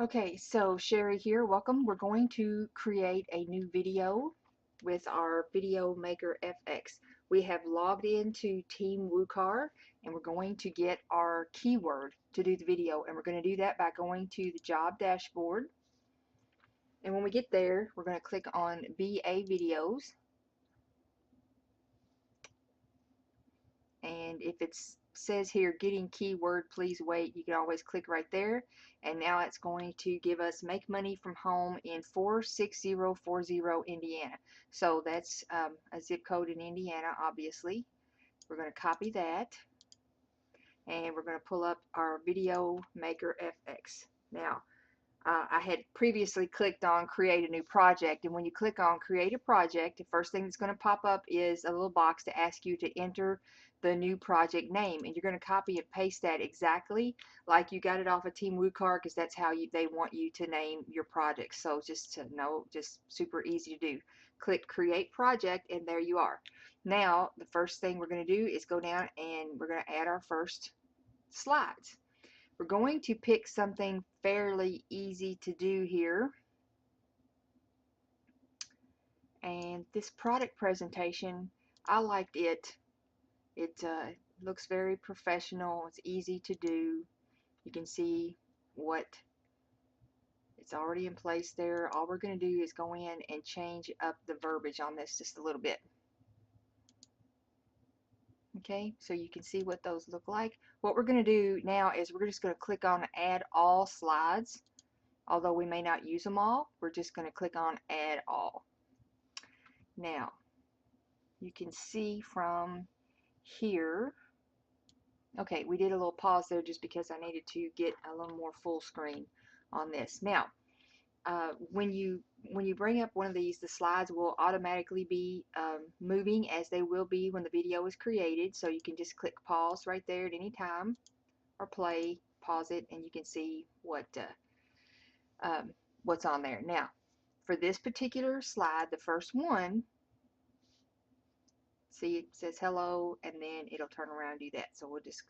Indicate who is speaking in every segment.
Speaker 1: Okay, so Sherry here. Welcome. We're going to create a new video with our VideoMaker FX. We have logged into Team WooCar and we're going to get our keyword to do the video, and we're going to do that by going to the job dashboard. And when we get there, we're going to click on BA videos, and if it says here getting keyword, please wait, you can always click right there. And now it's going to give us make money from home in 46040 Indiana. So that's a zip code in Indiana. Obviously we're going to copy that and we're going to pull up our VideoMaker FX. Now I had previously clicked on create a new project, and when you click on create a project, the first thing that's going to pop up is a little box to ask you to enter the new project name, and you're going to copy and paste that exactly like you got it off of Team WooCar, because that's how they want you to name your project. So just to know, just super easy to do. Click create project and there you are. Now the first thing we're going to do is go down and we're going to add our first slides. We're going to pick something fairly easy to do here. And this product presentation, I liked it. It looks very professional. It's easy to do. You can see what it's already in place there. All we're going to do is go in and change up the verbiage on this just a little bit. Okay, so you can see what those look like. What we're going to do now is we're just going to click on add all slides. Although we may not use them all, we're just going to click on add all. Now you can see from here, okay, we did a little pause there just because I needed to get a little more full screen on this. Now when you bring up one of these, the slides will automatically be moving as they will be when the video is created. So you can just click pause right there at any time, or play, pause it, and you can see what's on there. Now for this particular slide, the first one, see it says hello, and then it'll turn around and do that. So we'll just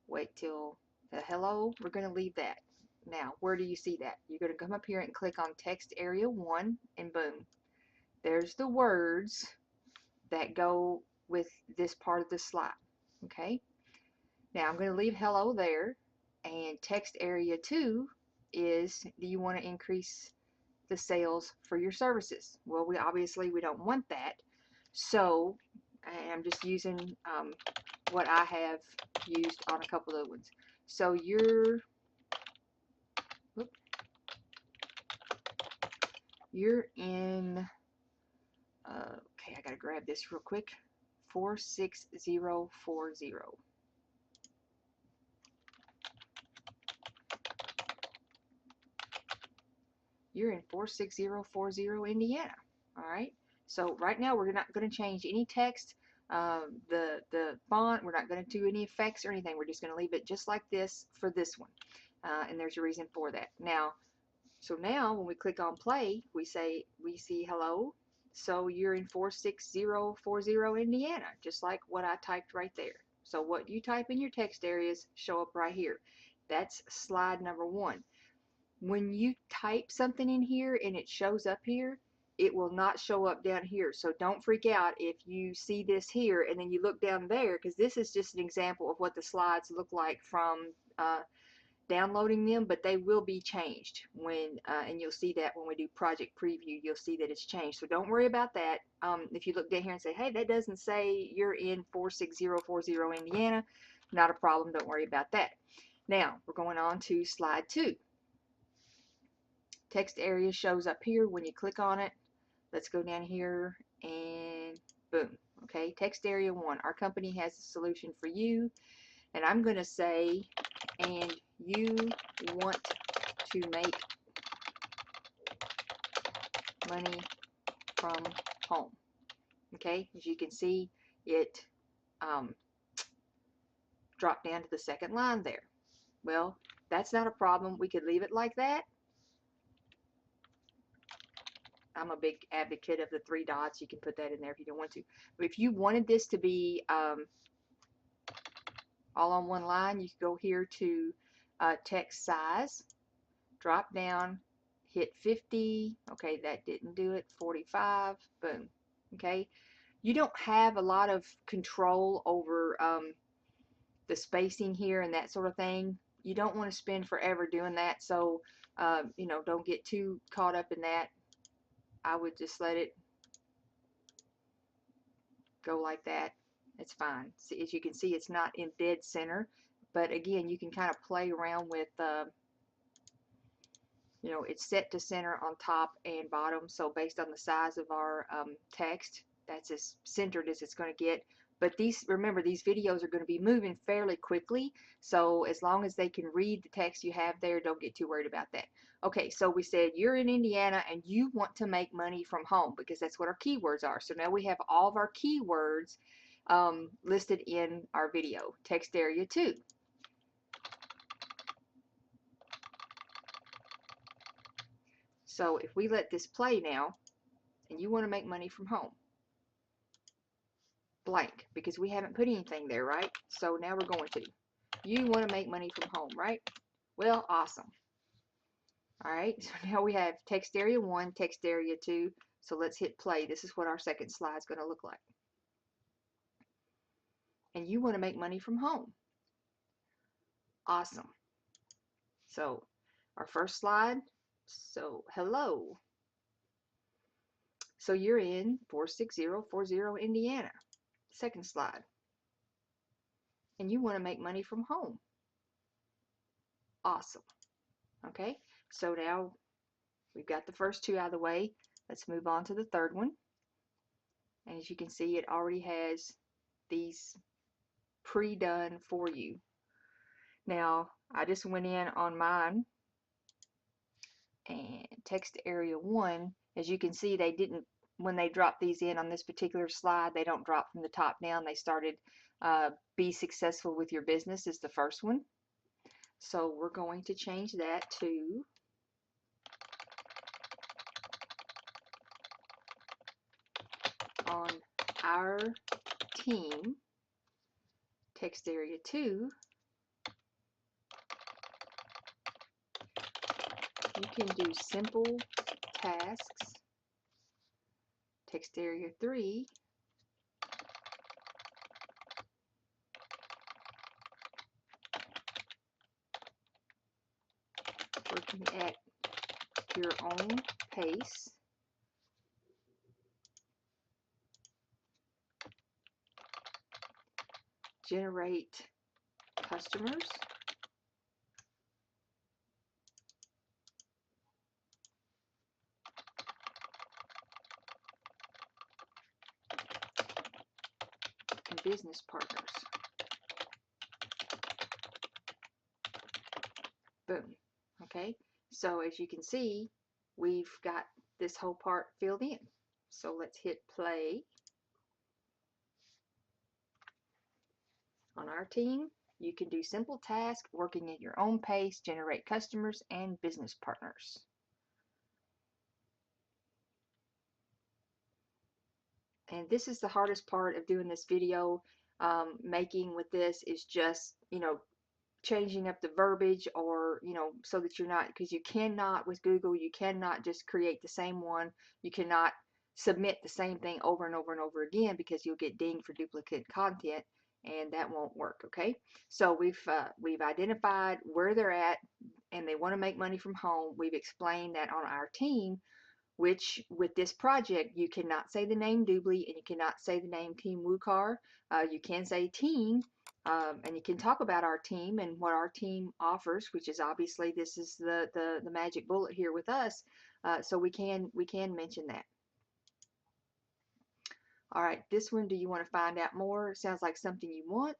Speaker 1: wait till the hello. We're going to leave that. Now where do you see that? You're going to come up here and click on text area 1, and boom, there's the words that go with this part of the slide. Okay, now I'm going to leave hello there, and text area 2 is, do you want to increase the sales for your services? Well, we obviously don't want that, so I'm just using what I have used on a couple of ones. So you're in okay, I gotta grab this real quick. 46040. You're in 46040 Indiana. Alright, so right now we're not going to change any text, the font, we're not going to do any effects or anything. We're just going to leave it just like this for this one, and there's a reason for that. Now, so now when we click on play, we see hello, so you're in 46040 Indiana, just like what I typed right there. So what you type in your text areas show up right here. That's slide number 1. When you type something in here and it shows up here, it will not show up down here. So don't freak out if you see this here and then you look down there, because this is just an example of what the slides look like from downloading them, but they will be changed when and you'll see that when we do project preview, you'll see that it's changed. So don't worry about that. If you look down here and say, hey, that doesn't say you're in 46040 Indiana, not a problem, don't worry about that. Now we're going on to slide 2. Text area shows up here when you click on it. Let's go down here and boom. Okay, text area 1, our company has a solution for you, and I'm going to say, and you want to make money from home. Okay, as you can see, it dropped down to the second line there. Well, that's not a problem. We could leave it like that. I'm a big advocate of the 3 dots. You can put that in there if you don't want to. But if you wanted this to be all on one line, you can go here to text size, drop down, hit 50. Okay, that didn't do it. 45. Boom. Okay, you don't have a lot of control over the spacing here and that sort of thing. You don't want to spend forever doing that, so you know, don't get too caught up in that. I would just let it go like that. It's fine. See, as you can see, it's not in dead center, but again, you can kind of play around with you know, it's set to center on top and bottom, so based on the size of our text, that's as centered as it's going to get. But these, remember, these videos are going to be moving fairly quickly, so as long as they can read the text you have there, don't get too worried about that. Okay, so we said you're in Indiana and you want to make money from home, because that's what our keywords are. So now we have all of our keywords listed in our video. Text area 2. So if we let this play now, and you want to make money from home, blank, because we haven't put anything there, right? So now we're going to. You want to make money from home, right? Well, awesome. All right, so now we have text area 1, text area 2. So let's hit play. This is what our second slide is going to look like. And you want to make money from home. Awesome. So our first slide. So hello. So you're in 46040 Indiana. Second slide. And you want to make money from home. Awesome. Okay, so now we've got the first two out of the way. Let's move on to the third one. And as you can see, it already has these pre-done for you. Now, I just went in on mine and text area 1. As you can see, they didn't, when they dropped these in on this particular slide, they don't drop from the top down. They started be successful with your business is the first one. So we're going to change that to on our team. Text area 2. You can do simple tasks. Text area 3. Working at your own pace. Generate customers. And business partners. Boom. Okay, so as you can see, we've got this whole part filled in. So let's hit play. On our team, you can do simple tasks, working at your own pace, generate customers and business partners. And this is the hardest part of doing this video making with this, is just, you know, changing up the verbiage, or, you know, so that you're not, because you cannot with Google, you cannot just create the same one. You cannot submit the same thing over and over and over again, because you'll get dinged for duplicate content, and that won't work. Okay, so we've identified where they're at and they want to make money from home. We've explained that on our team, which with this project, you cannot say the name Dubli and you cannot say the name Team WooCar. You can say team, and you can talk about our team and what our team offers, which is obviously, this is the magic bullet here with us. So we can mention that. All right, this one, do you want to find out more? Sounds like something you want.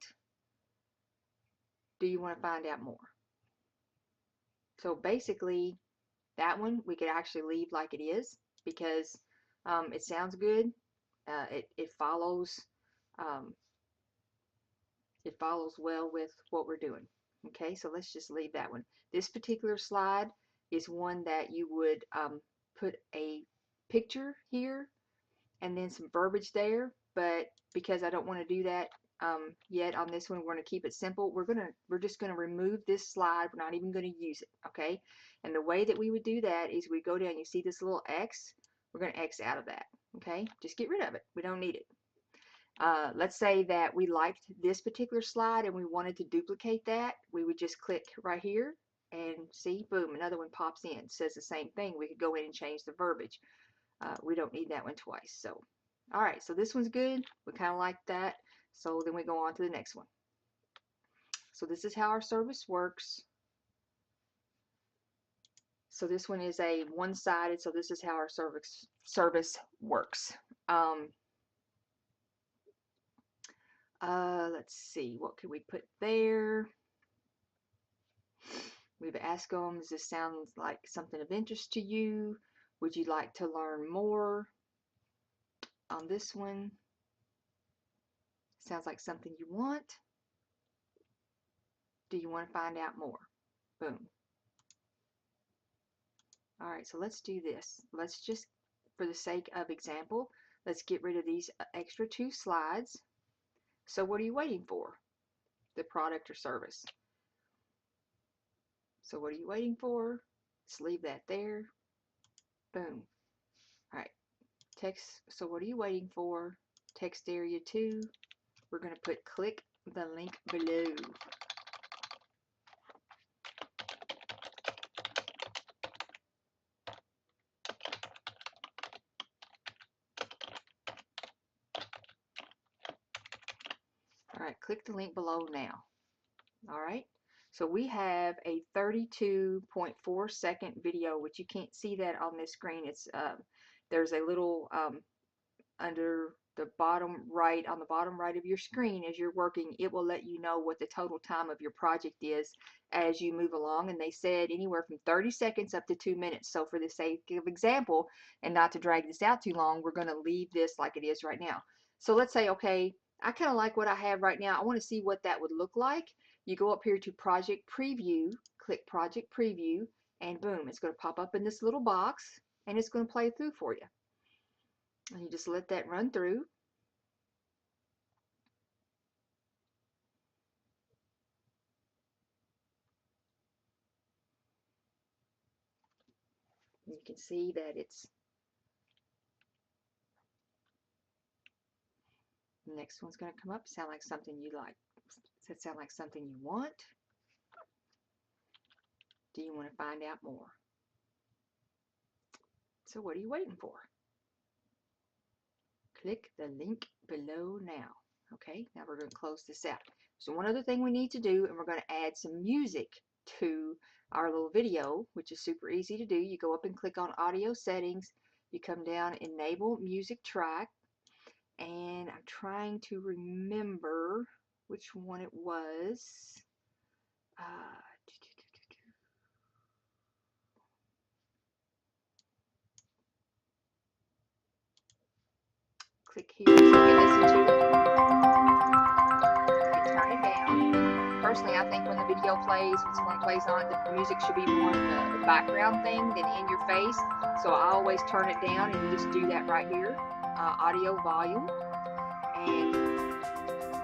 Speaker 1: Do you want to find out more? So basically, that one we could actually leave like it is, because it sounds good. It follows well with what we're doing. Okay, so let's just leave that one. This particular slide is one that you would put a picture here and then some verbiage there, but because I don't want to do that, yet on this one. We're going to keep it simple. We're just going to remove this slide. We're not even going to use it, okay? And the way that we would do that is we go down, you see this little X? We're going to X out of that, okay? Just get rid of it. We don't need it. Let's say that we liked this particular slide and we wanted to duplicate that. We would just click right here and see, boom, another one pops in. It says the same thing. We could go in and change the verbiage. We don't need that one twice. So, all right, so this one's good. We kind of like that. So then we go on to the next one. So this is how our service works. So this one is a one-sided, so this is how our service works. Let's see, what can we put there? We've asked them, does this sound like something of interest to you? Would you like to learn more on this one? Sounds like something you want. Do you want to find out more? Boom. All right, so let's do this. Let's just, for the sake of example, let's get rid of these extra 2 slides. So what are you waiting for? The product or service. So what are you waiting for? Let's leave that there. Boom. All right, text. So what are you waiting for? Text area 2. We're going to put click the link below. All right, click the link below now. All right, so we have a 32.4 second video, which you can't see that on this screen. It's there's a little under the bottom right, on the bottom right of your screen as you're working, it will let you know what the total time of your project is as you move along, and they said anywhere from 30 seconds up to 2 minutes. So for the sake of example, and not to drag this out too long, we're going to leave this like it is right now. So let's say, okay, I kind of like what I have right now. I want to see what that would look like. You go up here to Project Preview, click Project Preview, and boom, it's going to pop up in this little box, and it's going to play through for you. And you just let that run through. And you can see that it's, the next one's going to come up. Sound like something you like? Does it sound like something you want? Do you want to find out more? So what are you waiting for? Click the link below now. Okay, now we're going to close this out. So one other thing we need to do, and we're going to add some music to our little video, which is super easy to do. You go up and click on audio settings. You come down, enable music track, and I'm trying to remember which one it was. Click here so you can listen to it. You turn it down. Personally, I think when the video plays, when someone plays on it, the music should be more of the background thing than in your face. So I always turn it down, and you just do that right here. Audio volume. And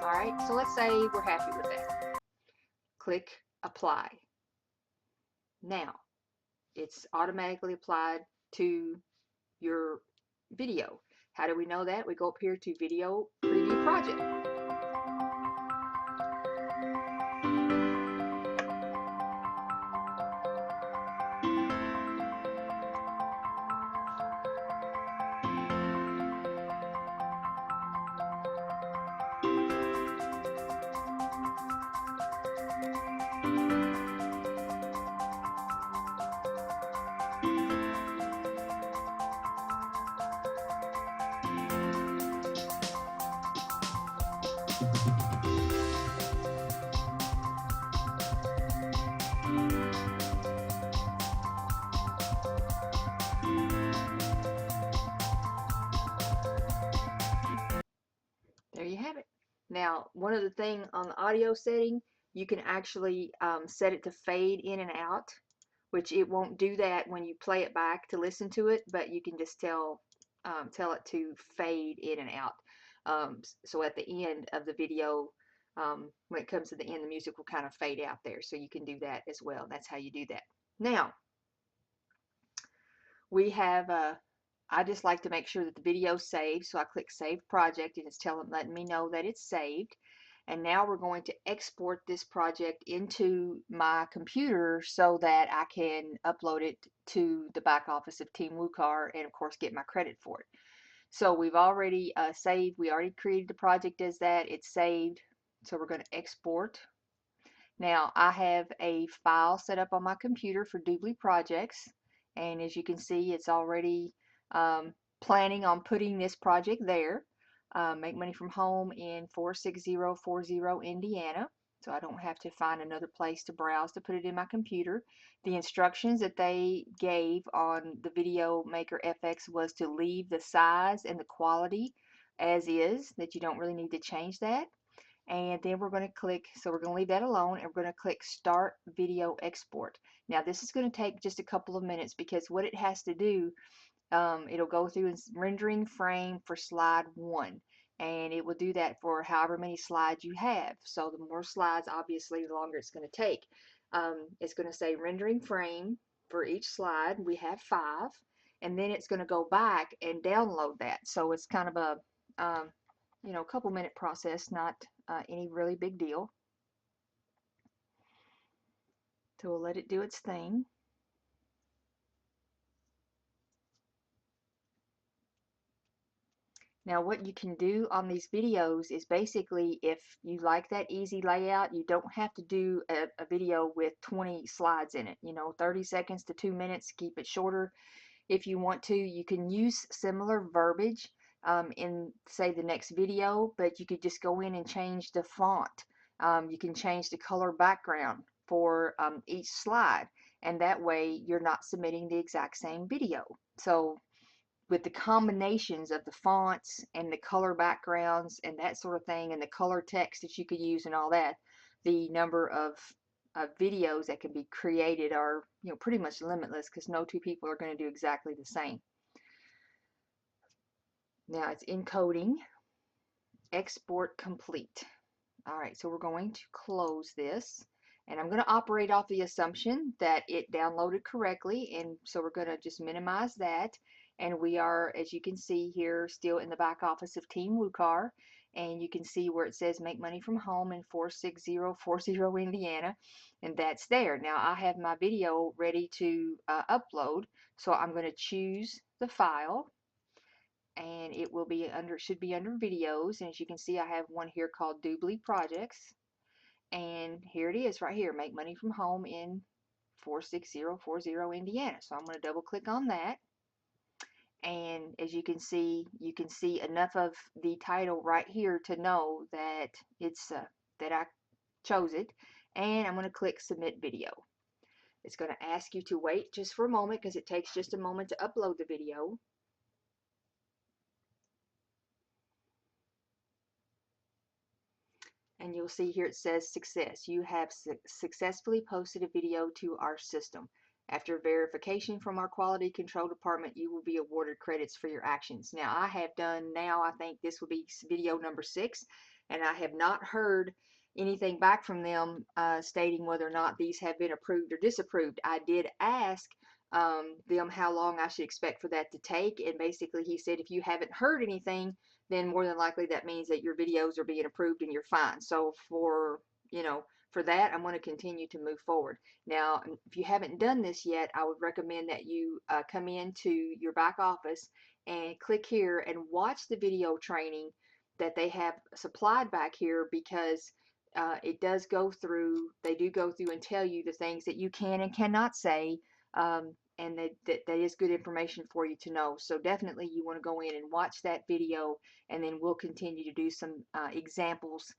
Speaker 1: all right, so let's say we're happy with that. Click apply. Now it's automatically applied to your video. How do we know that? We go up here to Video Preview Project. There you have it. Now, one other thing on the audio setting, you can actually set it to fade in and out, which it won't do that when you play it back to listen to it, but you can just tell it to fade in and out. So at the end of the video, when it comes to the end, the music will kind of fade out there. So you can do that as well. That's how you do that. Now, we have, I just like to make sure that the video is saved. So I click Save Project, and it's letting me know that it's saved. And now we're going to export this project into my computer so that I can upload it to the back office of Team WooCar and of course get my credit for it. So we've already saved, we already created the project as that, it's saved. So we're going to export. Now I have a file set up on my computer for Dubli projects, and as you can see, it's already planning on putting this project there. Make money from home in 46040 Indiana. So I don't have to find another place to browse to put it in my computer. The instructions that they gave on the VideoMaker FX was to leave the size and the quality as is, that you don't really need to change that. And then we're going to click, so we're going to leave that alone, and we're going to click Start Video Export. Now this is going to take just a couple of minutes because what it has to do, it'll go through and rendering frame for slide 1, and it will do that for however many slides you have. So the more slides, obviously, the longer it's going to take. It's going to say rendering frame for each slide. We have 5, and then it's going to go back and download that. So it's kind of a you know, couple minute process, not any really big deal. So we'll let it do its thing. Now what you can do on these videos is basically, if you like that easy layout, you don't have to do a video with 20 slides in it. You know, 30 seconds to 2 minutes, keep it shorter if you want to. You can use similar verbiage in, say, the next video, but you could just go in and change the font. You can change the color background for each slide, and that way you're not submitting the exact same video. So with the combinations of the fonts and the color backgrounds and that sort of thing, and the color text that you could use and all that, the number of videos that can be created are, you know, pretty much limitless, because no two people are going to do exactly the same. Now it's encoding. Export complete. All right, so we're going to close this, and I'm going to operate off the assumption that it downloaded correctly, and so we're going to just minimize that. And we are, as you can see here, still in the back office of Team WooCar, and you can see where it says make money from home in 46040 Indiana, and that's there. Now I have my video ready to upload, so I'm going to choose the file, and it will be under, should be under videos, and as you can see, I have one here called Dubli projects, and here it is right here, make money from home in 46040 Indiana. So I'm going to double click on that. And as you can see enough of the title right here to know that it's that I chose it, and I'm going to click submit video. It's going to ask you to wait just for a moment because it takes just a moment to upload the video. And you'll see here it says success. You have successfully posted a video to our system. After verification from our quality control department, you will be awarded credits for your actions. Now I have done, now I think this will be video number 6, and I have not heard anything back from them stating whether or not these have been approved or disapproved. I did ask them how long I should expect for that to take, and basically he said if you haven't heard anything, then more than likely that means that your videos are being approved and you're fine. So for, you know, for that, I'm going to continue to move forward. Now, if you haven't done this yet, I would recommend that you come into your back office and click here and watch the video training that they have supplied back here, because it does go through, they do go through and tell you the things that you can and cannot say, and that is good information for you to know. So definitely you want to go in and watch that video, and then we'll continue to do some examples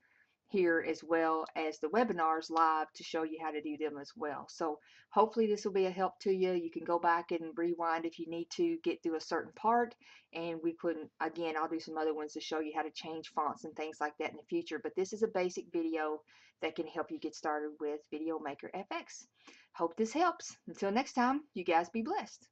Speaker 1: here as well as the webinars live to show you how to do them as well. So hopefully this will be a help to you. You can go back and rewind if you need to get through a certain part, and we couldn't, again, I'll do some other ones to show you how to change fonts and things like that in the future, but this is a basic video that can help you get started with VideoMaker FX. Hope this helps. Until next time, you guys be blessed.